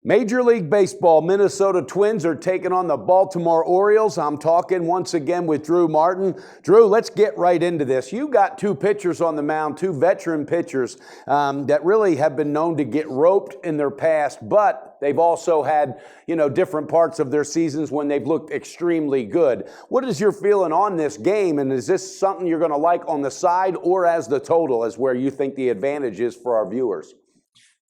Major League Baseball, Minnesota Twins are taking on the Baltimore Orioles. I'm talking once again with Drew Martin. Drew, let's get right into this. You got two pitchers on the mound, two veteran pitchers that really have been known to get roped in their past, but they've also had, different parts of their seasons when they've looked extremely good. What is your feeling on this game, and is this something you're going to like on the side or as the total, as where you think the advantage is for our viewers?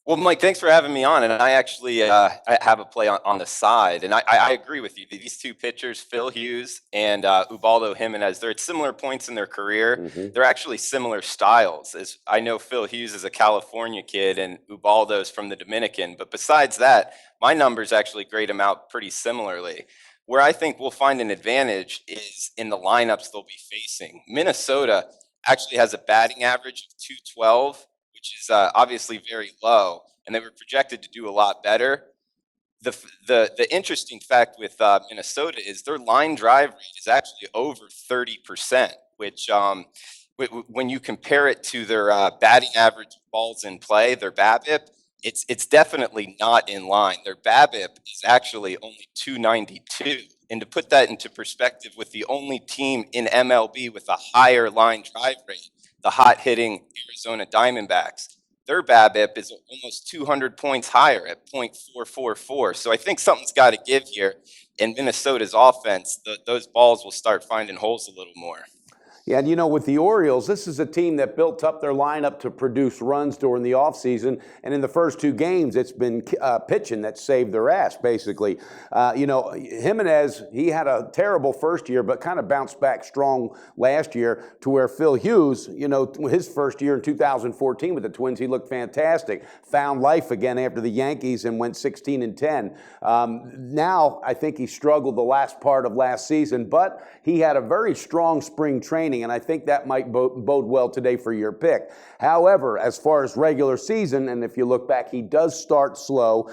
Well, Mike, thanks for having me on. And I actually I have a play on the side. And I agree with you. These two pitchers, Phil Hughes and Ubaldo Jimenez, they're at similar points in their career. They're actually similar styles. As I know, Phil Hughes is a California kid and Ubaldo's from the Dominican. But besides that, my numbers actually grade them out pretty similarly. Where I think we'll find an advantage is in the lineups they'll be facing. Minnesota actually has a batting average of 212, which is obviously very low, and they were projected to do a lot better. The interesting fact with Minnesota is their line drive rate is actually over 30%, which when you compare it to their batting average balls in play, their BABIP, it's definitely not in line. Their BABIP is actually only 292. And to put that into perspective, with the only team in MLB with a higher line drive rate, the hot-hitting Arizona Diamondbacks, their BABIP is almost 200 points higher at .444. So I think something's got to give here. In Minnesota's offense, those balls will start finding holes a little more. Yeah, and with the Orioles, this is a team that built up their lineup to produce runs during the offseason, and in the first two games, it's been pitching that saved their ass, basically. Jimenez, he had a terrible first year, but kind of bounced back strong last year, to where Phil Hughes, his first year in 2014 with the Twins, he looked fantastic, found life again after the Yankees and went 16-10. Now, I think he struggled the last part of last season, but he had a very strong spring training, and I think that might bode well today for your pick. However, as far as regular season, and if you look back, he does start slow.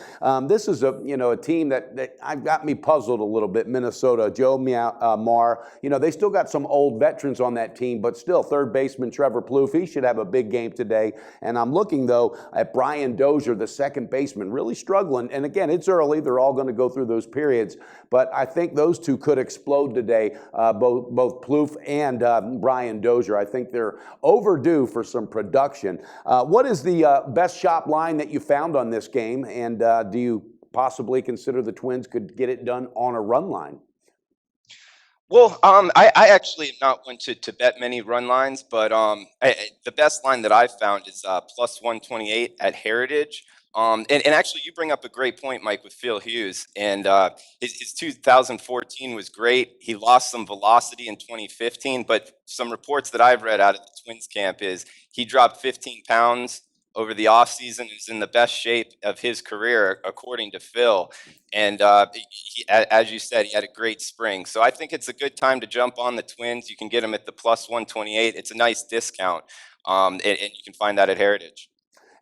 This is a team that I've got me puzzled a little bit. Minnesota, Joe Marr, they still got some old veterans on that team, but still, third baseman Trevor Plouffe, he should have a big game today. And I'm looking, though, at Brian Dozier, the second baseman, really struggling. And again, it's early. They're all going to go through those periods. But I think those two could explode today, both Plouffe and Brian Dozier. I think they're overdue for some production. What is the best shop line that you found on this game? And do you possibly consider the Twins could get it done on a run line? Well, I actually am not one to bet many run lines, but the best line that I've found is plus 128 at Heritage. And actually, you bring up a great point, Mike, with Phil Hughes. And his 2014 was great. He lost some velocity in 2015, but some reports that I've read out of the Twins camp is he dropped 15 pounds over the offseason, is in the best shape of his career, according to Phil. And as you said, he had a great spring. So I think it's a good time to jump on the Twins. You can get them at the plus 128. It's a nice discount, and you can find that at Heritage.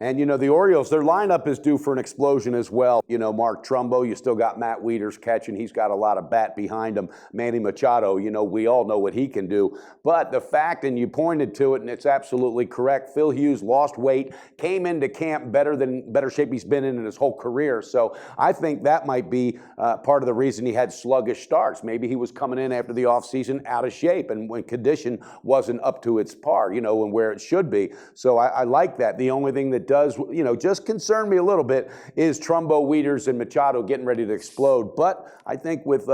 And, the Orioles, their lineup is due for an explosion as well. Mark Trumbo, you still got Matt Wieters catching. He's got a lot of bat behind him. Manny Machado, we all know what he can do. But the fact, and you pointed to it, and it's absolutely correct, Phil Hughes lost weight, came into camp better shape he's been in his whole career. So I think that might be part of the reason he had sluggish starts. Maybe he was coming in after the offseason out of shape, and when condition wasn't up to its par, and where it should be. So I like that. The only thing that does, just concern me a little bit is Trumbo, Wieters, and Machado getting ready to explode. But I think with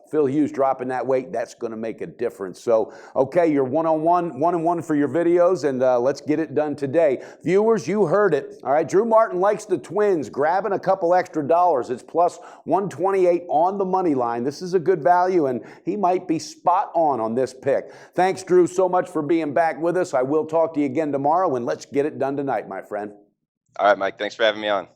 Phil Hughes dropping that weight, that's going to make a difference. So, okay, you're 1-on-1 for your videos, and let's get it done today. Viewers, you heard it. All right, Drew Martin likes the Twins, grabbing a couple extra dollars. It's plus 128 on the money line. This is a good value, and he might be spot on this pick. Thanks, Drew, so much for being back with us. I will talk to you again tomorrow, and let's get it done tonight, my friend. All right, Mike. Thanks for having me on.